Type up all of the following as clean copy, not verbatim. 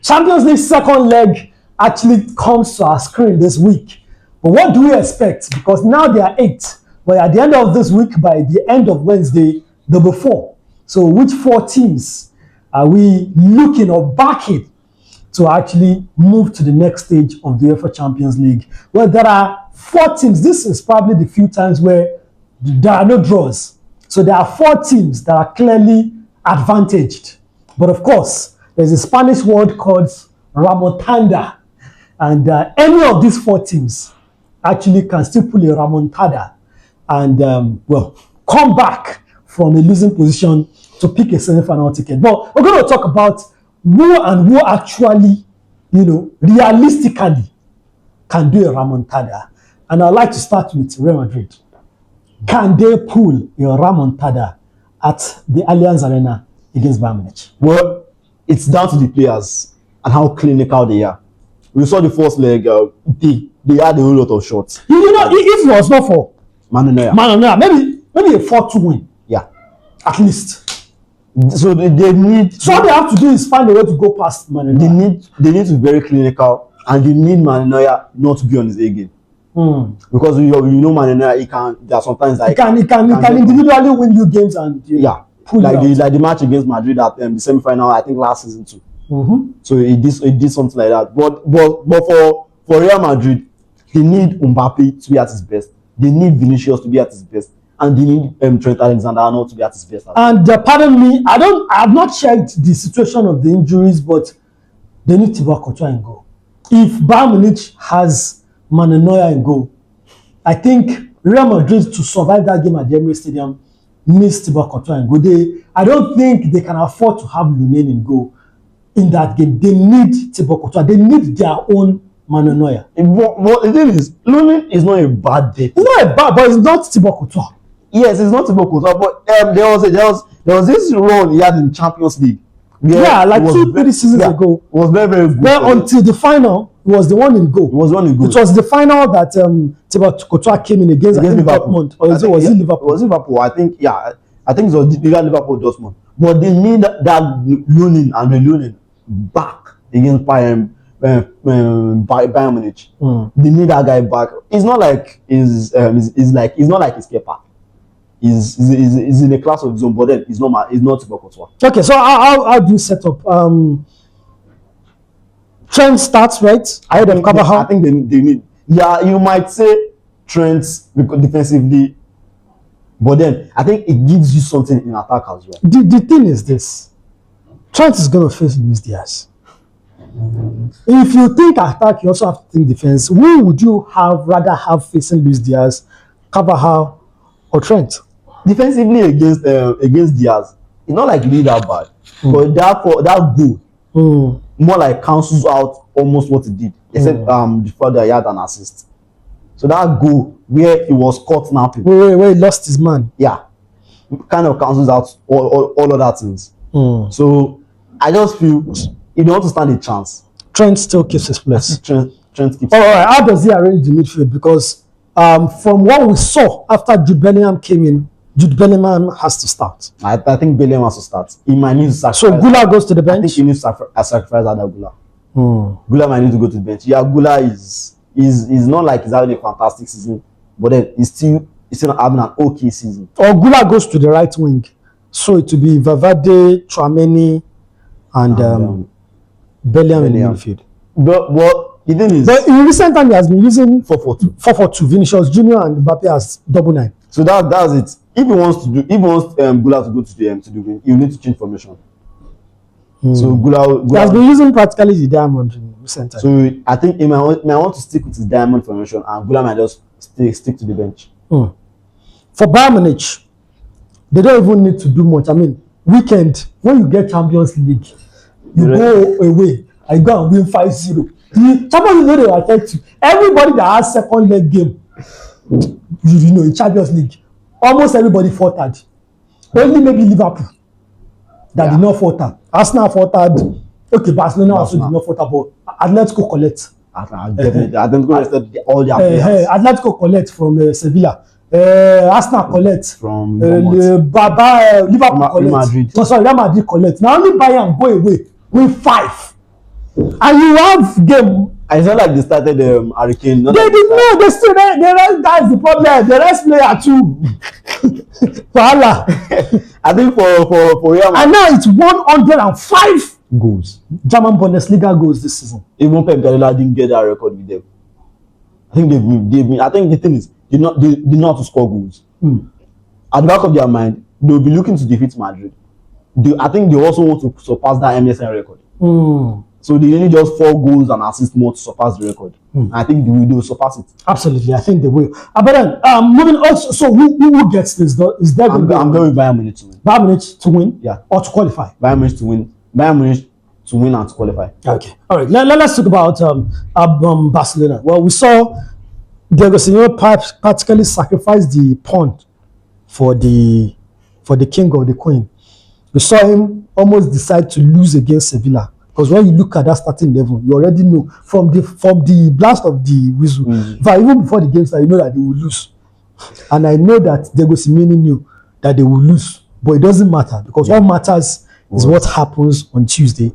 Champions League second leg actually comes to our screen this week. But what do we expect? Because now they are 8. But at the end of this week, by the end of Wednesday, there'll be 4. So which 4 teams are we looking or backing to actually move to the next stage of the UEFA Champions League? Well, there are 4 teams. This is probably the few times where there are no draws. So there are 4 teams that are clearly advantaged. But of course, there's a Spanish word called remontada. And any of these 4 teams actually can still pull a remontada and, come back from a losing position to pick a semi-final ticket. But we're going to talk about who actually, realistically can do a remontada. And I'd like to start with Real Madrid. Can they pull a remontada at the Allianz Arena against Bayern Munich? Well, it's down to the players and how clinical they are. We saw the first leg, they had a whole lot of shots. If it was not for Manuel, maybe a 4-2 win. Yeah. At least. So they need... So all they have to do is find a way to go past Manuel. They need to be very clinical, and they need Manuel not to be on his A game. Because Manuel, there are sometimes like... He can individually win you games and... Pull like the match against Madrid at the semi-final, I think last season too. So he did something like that. But for Real Madrid, they need Mbappe to be at his best. They need Vinicius to be at his best, and they need Trent Alexander-Arnold to be at his best. And pardon me, I have not checked the situation of the injuries, but they need Thibaut Courtois in goal. If Bayern Munich has Manuel Neuer in goal, I think Real Madrid to survive that game at the Emirates Stadium needs Thibaut Courtois in goal. I don't think they can afford to have Lunin in goal in that game. They need Thibaut Courtois. They need their own Manuel Neuer. But the thing is, Lunin is not a bad bet. It's not a bad, but it's not Thibaut Courtois. Yes, it's not Thibaut Courtois, but there was this role he had in Champions League. Yeah, like 2-3 seasons ago. It was very, very good. Well, until the final, he was the one in goal. It was one in goal. It was the final that Thibaut Courtois came in against Dortmund. Or was it Liverpool? It was Liverpool. I think it was Liverpool Dortmund. But they need that Lunin and the Lunin back against Bayern Munich. They need that guy back. It's not like he's not like his keeper. He's in a class of his own, but then he's not Thibaut Courtois. Okay, so how do you set up? Trent starts, right? I think they need. Yeah, you might say Trent defensively, but then I think it gives you something in attack as well. The thing is this: Trent is going to face Luis Diaz. If you think attack, you also have to think defense. Who would you rather have facing Luis Diaz, Carvajal, or Trent? Defensively against Diaz, it's not like really that bad. But that goal more like cancels out almost what he did. Except before that he had an assist. So that goal where he was caught napping. Where he lost his man. Yeah. Kind of cancels out all other things. So I just feel if you want to stand a chance, Trent still keeps his place. Trent keeps. All right, how does he arrange the midfield? Because from what we saw after Jude Bellingham came in, Jude Bellingham has to start. I think Bellingham has to start. He might need to sacrifice. So Gula goes to the bench. I think he needs to sacrifice other Gula. Gula might need to go to the bench. Yeah, Gula is not like he's having a fantastic season, but then he's still having an okay season. Or Gula goes to the right wing, so it will be Valverde, Tchouaméni, and Bellingham in the midfield. But the thing is, but in recent time he has been using 4-4-2. 4-4-2. Vinicius Junior and Mbappe has 9. So that's it. If he wants Gula to go to the wing, you need to change formation. So Gula he has been using practically the diamond in recent time. So I think he might want to stick with his diamond formation, and Gula might just stick to the bench. For Bayern Munich, they don't even need to do much. I mean, weekend when you get Champions League, you go away and you go and win 5-0. The Champions League, they will affect you. Everybody that has second leg game, in Champions League, almost everybody faltered. Only maybe Liverpool that did not falter. Arsenal faltered. Okay, Barcelona also did not falter, but Atlético collect. Atlético rested all their players. Atlético collect from Sevilla. Arsenal collect from Liverpool collect. Madrid. No, sorry, Real Madrid collect. Now only Bayern go away win 5. And you have game. And it's not like they started Hurricane. They did not. They still the rest. That's the problem. The rest player too. Voila. I think for Real Madrid. And now it's 105 goals. German Bundesliga goals this season. Even Pep Guardiola didn't get that record with them. I think I think the thing is they know how to score goals. At the back of their mind, they'll be looking to defeat Madrid. I think they also want to surpass that MSN record. So they need just 4 goals and assists more to surpass the record. I think they will surpass it. Absolutely, I think they will. But then, moving on. So who gets this? Is there I'm going with Bayern Munich to win. Bayern Munich to win? Yeah. Or to qualify? Bayern Munich to win. Bayern Munich to win and to qualify. Okay. All right. Let's talk about Barcelona. Well, we saw Diego Simeone practically sacrifice the pawn for the king or the queen. We saw him almost decide to lose against Sevilla. Because when you look at that starting level, you already know from the blast of the whistle, even before the game started, you know that they will lose. And I know that Diego Simeone knew that they will lose, but it doesn't matter because what matters is what happens on Tuesday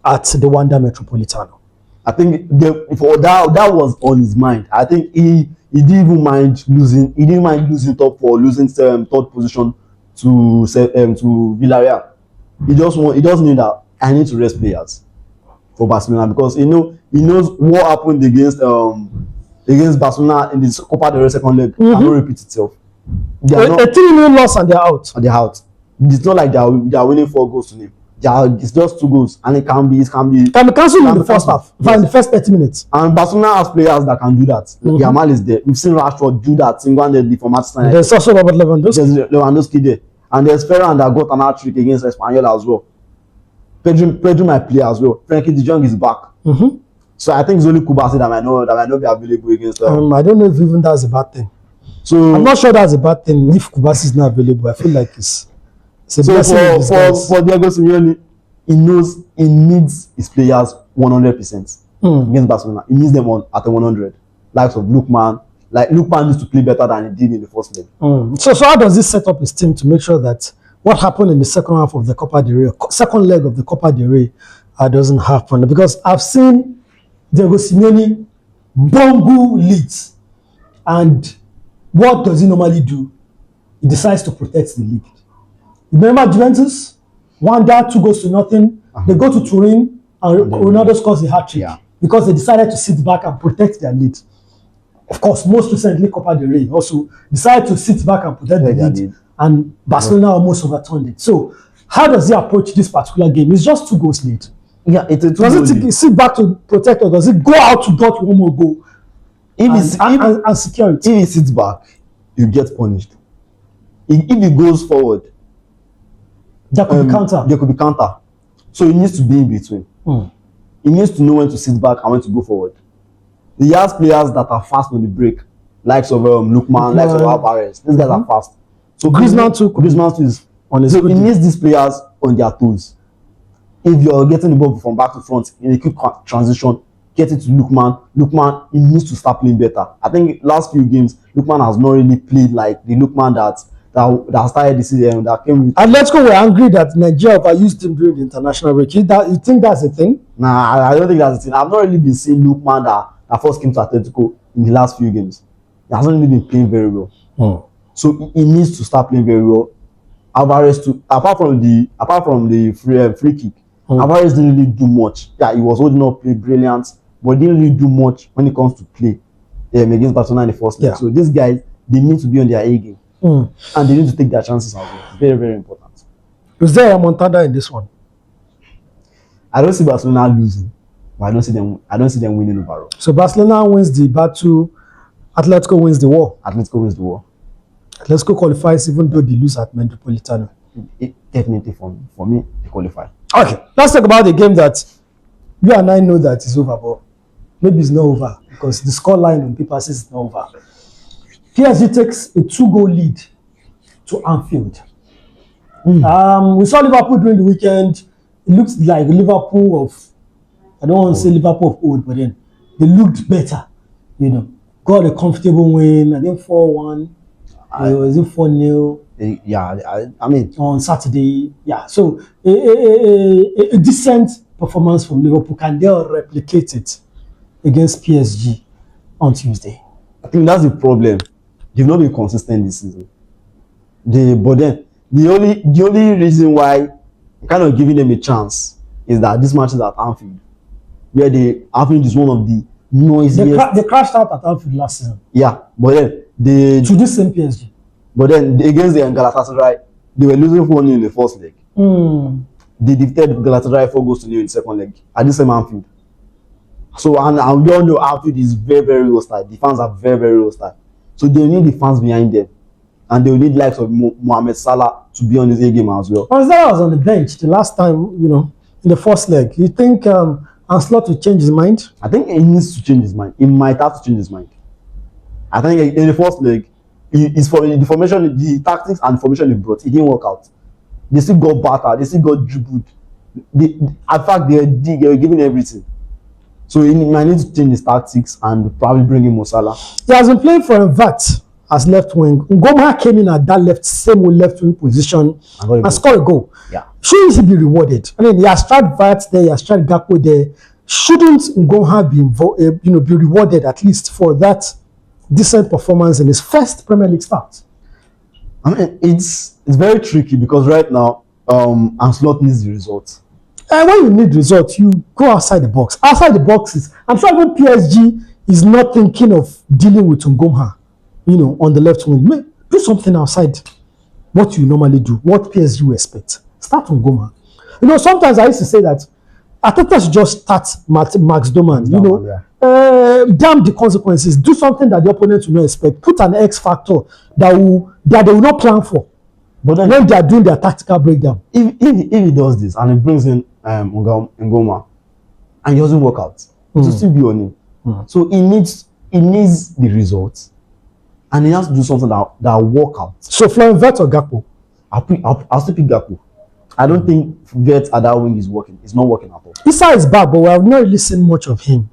at the Wanda Metropolitano. I think that was on his mind. I think he didn't even mind losing. He didn't mind losing top 4, losing third position to Villarreal. He just knew that I need to rest players for Barcelona because he knows what happened against Barcelona in the Copa del Rey second leg cannot repeat itself. A 3-0 loss and they're out. And they're out. It's not like they are winning 4 goals to name. It's just 2 goals and it can be cancelled in the first half. Yes. In the first 30 minutes. And Barcelona has players that can do that. Yamal is there. We've seen Rashford do that single-handedly for Manchester United. There's also Robert Lewandowski. There's Lewandowski there. And there's Ferran that got an hat-trick against Espanyol as well. Pedro might play as well. Frankie de Jong is back. So I think it's only Kubasi that might not be available against them. I don't know if even that's a bad thing. So I'm not sure that's a bad thing if Kubasi is not available. I feel like it's a blessing. For Diego Simeone, he knows he needs his players 100% against Barcelona. He needs them at a 100. Likes of Lookman. Like Lookman needs to play better than he did in the first leg. So how does this set up his team to make sure that what happened in the second half of the Copa del Rey, second leg of the Copa del Rey, doesn't happen? Because I've seen Diego Simeone bungle leads, and what does he normally do? He decides to protect the league. Remember Juventus? 1-2 2-0. They go to Turin, and Ronaldo scores a hat-trick because they decided to sit back and protect their lead. Of course, most recently Copa del Rey also decided to sit back and protect the lead. And Barcelona almost overturned it. So, how does he approach this particular game? It's just 2 goals late. Yeah, it's a 2 goals. Does it sit back to protect, or does it go out to get 1 more goal and secure it? If he sits back, you get punished. If he goes forward, there could be counter. There could be counter. So he needs to be in between. He needs to know when to sit back and when to go forward. He has players that are fast on the break, likes of Lookman, likes of Alvarez. These guys are fast. So Griezmann too is on his. So he needs these players on their toes. If you're getting the ball from back to front in a quick transition, get it to Lookman. Lookman, he needs to start playing better. I think last few games, Lookman has not really played like the Lookman that started this season, that came with. Atletico were angry that Nigeria overused him during the international break. You think that's a thing? Nah, I don't think that's a thing. I've not really been seeing Lookman that first came to Atletico in the last few games. He hasn't really been playing very well. So he needs to start playing very well. Alvarez too, apart from the free kick, Alvarez didn't really do much. Yeah, he was holding up play brilliant, but didn't really do much when it comes to play against Barcelona in the first leg. So these guys, they need to be on their A game. And they need to take their chances as well. Very, very important. Is there a Montada in this one? I don't see Barcelona losing, but I don't see them winning overall. So Barcelona wins the battle, Atletico wins the war. Atletico wins the war. Atletico qualifies even though they lose at Metropolitano. Definitely for me, they qualify. Okay, let's talk about the game that you and I know that is over, but maybe it's not over because the scoreline on paper says it's not over. PSG takes a 2-goal lead to Anfield. We saw Liverpool during the weekend. It looks like Liverpool of, I don't want to say Liverpool of old, but then they looked better. Got a comfortable win. I think 4-1. Was it 4-0? Yeah, I mean on Saturday. Yeah, so a decent performance from Liverpool, can they replicate it against PSG on Tuesday? I think that's the problem. They've not been consistent this season. But then the only reason why I'm kind of giving them a chance is that this match is at Anfield, where Anfield is one of the noisiest. They crashed out at Anfield last season. Yeah, but then to this same PSG. But then against the Galatasaray, they were losing 4-0 in the first leg. They defeated Galatasaray 4-0 in the second leg at the same Anfield. So and we all know Anfield is very, very hostile. The fans are very, very hostile. So they need the fans behind them, and they will need likes of Mohamed Salah to be on this A game as well. Salah was on the bench the last time, in the first leg. You think Ancelotti will change his mind? I think he needs to change his mind. He might have to change his mind. I think in the first leg, it's for the formation, the tactics and formation he brought. It didn't work out. They still got battered. They still got dribbled. In fact, they were giving everything. So he might need to change his tactics and probably bring in Mo Salah. He has been playing for Envat as left wing. Ngoma came in at that same left wing position and scored a goal. Yeah. Shouldn't he be rewarded? I mean, he has tried Vat there, he has tried Gakpo there. Shouldn't Ngoma be rewarded at least for that decent performance in his first Premier League start? I mean, it's very tricky because right now, Ancelotti needs the results. And when you need results, you go outside the box. Outside the boxes, I'm sure even PSG is not thinking of dealing with Ngoma, on the left wing. Do something outside what you normally do, what PSG will expect. Start Ngoma. Sometimes I used to say that Atlético should just start Max Doman. Damn the consequences. Do something that the opponent will not expect. Put an X factor that they will not plan for. But then when they are doing their tactical breakdown, if he does this and he brings in Ngoma and he doesn't work out, it will still be on him. So he needs the results, and he has to do something that will work out. So Florian Wirtz or Gakpo? I'll still pick Gakpo. I don't think Wirtz at that wing is working. It's not working at all. Issa is back, but we have not really seen much of him.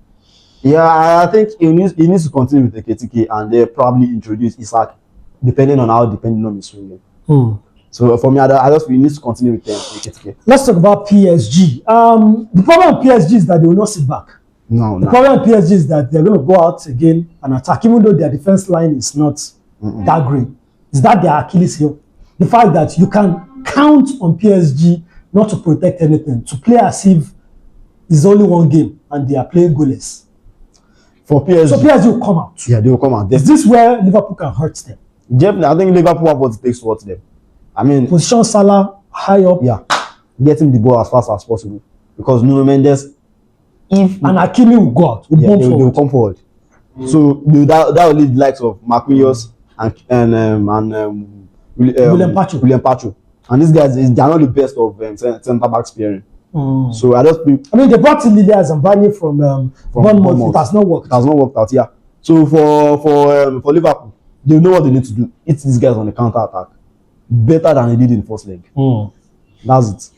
Yeah, I think he needs to continue with Atlético and they probably introduce Isaac, depending on he's swinging. So for me, I just we need to continue with Atlético. Let's talk about PSG. The problem with PSG is that they will not sit back. The problem with PSG is that they're going to go out again and attack, even though their defense line is not that great. Is that their Achilles heel? The fact that you can count on PSG not to protect anything, to play as if it's only one game and they are playing goalless. For PSG, so PSG will come out. Yeah, they will come out. Is this where Liverpool can hurt them? Definitely, I think Liverpool have what it takes to hurt them. I mean, position Salah high up. Yeah, get him the ball as fast as possible because Nuno Mendes, and Hakimi will go out, they will come forward. So that will lead the likes of Marquinhos and William Pacho. And these guys, they are not the best of centre backs pairing. So I mean, they brought in Lilia Zambani from Bournemouth. It has not worked. It has not worked out. Yeah. So for Liverpool, they know what they need to do. Hit these guys on the counter attack better than they did in the first leg. That's it.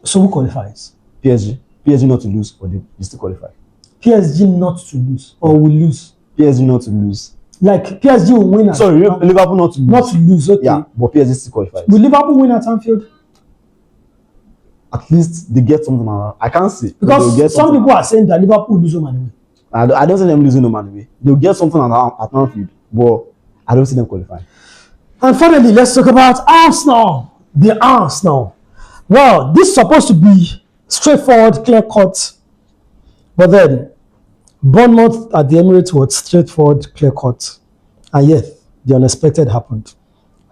So who qualifies? PSG not to lose, or they still qualify. PSG not to lose, or will lose. PSG not to lose. Like PSG will win. Sorry, Liverpool not to lose. Not to lose. Okay. Yeah, but PSG still qualifies. Will Liverpool win at Anfield? At least they get something out. I can't say because some people are saying that Liverpool will lose home and away. I don't see them losing home and away. They'll get something at Anfield, but I don't see them qualifying. And finally, let's talk about Arsenal. The Arsenal. Well, this is supposed to be straightforward, clear cut, but then Bournemouth at the Emirates was straightforward, clear cut, and yet the unexpected happened.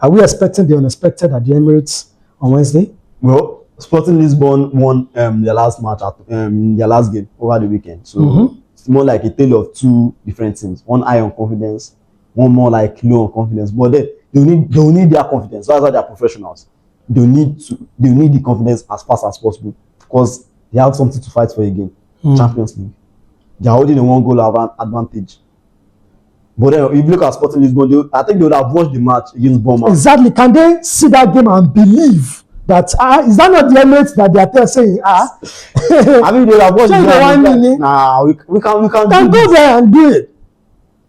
Are we expecting the unexpected at the Emirates on Wednesday? Well, Sporting Lisbon won their last match their last game over the weekend. So it's more like a tale of two different teams. One high on confidence, one more like low on confidence. But then they'll need their confidence. That's why they're professionals. They need the confidence as fast as possible because they have something to fight for again. Champions League. They're holding a 1-goal advantage. But then if you look at Sporting Lisbon, I think they would have watched the match against Bournemouth. Exactly. Can they see that game and believe that is that not the Emirates that they are saying I mean, they would have watched the game. Nah, we can go there and do it.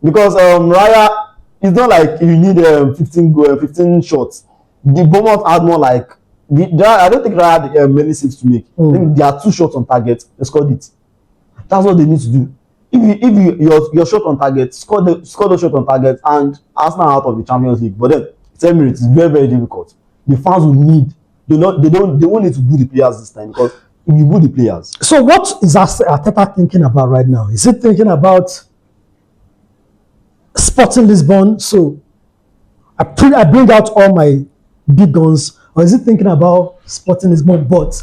Because Raya, it's not like you need 15 shots. The Bournemouth had more like I don't think they had many saves to make. I think they are 2 shots on target. They scored it. That's what they need to do. If you're shot on target, score those shots on target, and Arsenal out of the Champions League. But then 10 minutes is very, very difficult. The fans will need. They won't need to boo the players this time, because if you boo the players. So what is Arteta thinking about right now? Is he thinking about Sporting Lisbon? So I bring out all my big guns, or is he thinking about Sporting Lisbon? But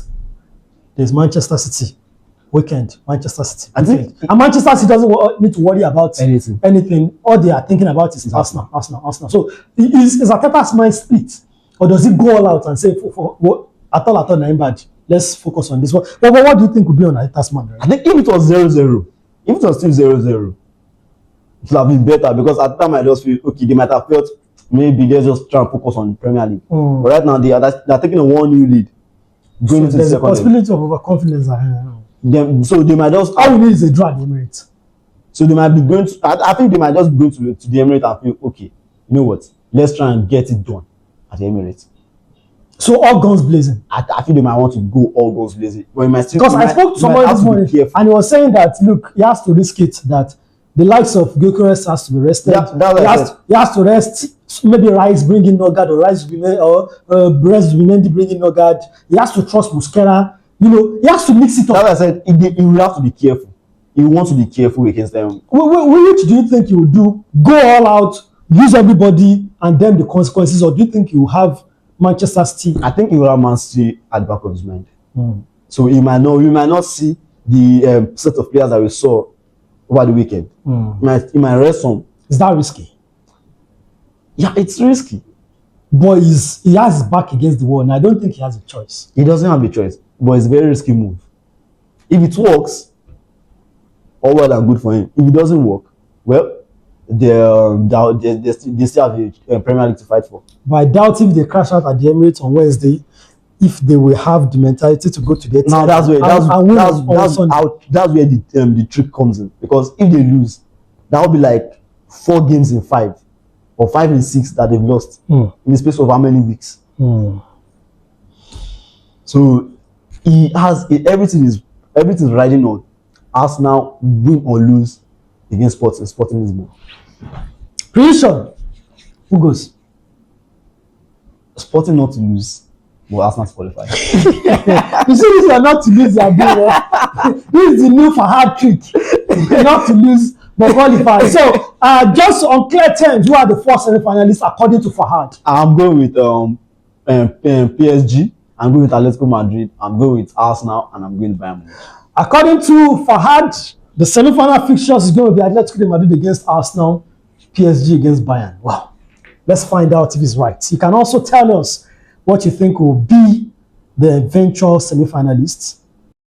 there's Manchester City weekend. Manchester City. And Manchester City doesn't need to worry about anything. All they are thinking about is Arsenal. So is Arteta's mind split, or does he go all out and say, for what at all bad? Let's focus on this one. But what do you think would be on Arteta's mind? Right? I think if it was 0-0, if it was still 0-0, it would have been better, because at the time I just feel okay. They might have felt maybe they just try and focus on Premier League. But right now they're taking a 1-0 lead. Going into the second. There's a possibility of overconfidence. So they might just. All we need is a draw at the Emirates. So they might be going to. I think they might just go to the Emirates and feel okay. You know what? Let's try and get it done at the Emirates. So all guns blazing. I think they might want to go all guns blazing. Because I spoke to somebody this morning and he was saying that look, he has to risk it, that the likes of Gyökeres has to be rested. He has to rest. Maybe Rice bringing Nogard, or Brest Vinendi bringing Nogard. He has to trust Musquera. You know, he has to mix it up. That's why I said he will have to be careful. He wants to be careful against them. Which do you think he will do? Go all out, use everybody, and then the consequences, or do you think he will have Manchester City? I think he will have Man City at the back of his mind. So we might not see the set of players that we saw over the weekend. He might rest some. Is that risky? Yeah, it's risky. But he has his back against the wall, and I don't think he has a choice. He doesn't have a choice, but it's a very risky move. If it works, all well and good for him. If it doesn't work, well, they still have a Premier League to fight for. But I doubt if they crash out at the Emirates on Wednesday, if they will have the mentality to go to the now that's where the trick comes in, because if they lose, that will be like 4 games in 5 or 5 in 6 that they've lost in the space of how many weeks. So he has everything's riding on Arsenal win or lose against Sporting Lisbon. Prediction. Who goes? Sporting not to lose, but Arsenal to qualify. You see, these are not to lose. This is the new Fahad trick. Not to lose, but qualify. So, just on clear terms, who are the 4 semi-finalists according to Fahad? I'm going with PSG. I'm going with Atletico Madrid. I'm going with Arsenal, and I'm going with Bayern. According to Fahad, the semi-final fixtures is going to be Atletico Madrid against Arsenal, PSG against Bayern. Wow. Let's find out if he's right. You can also tell us what you think will be the eventual semi-finalists.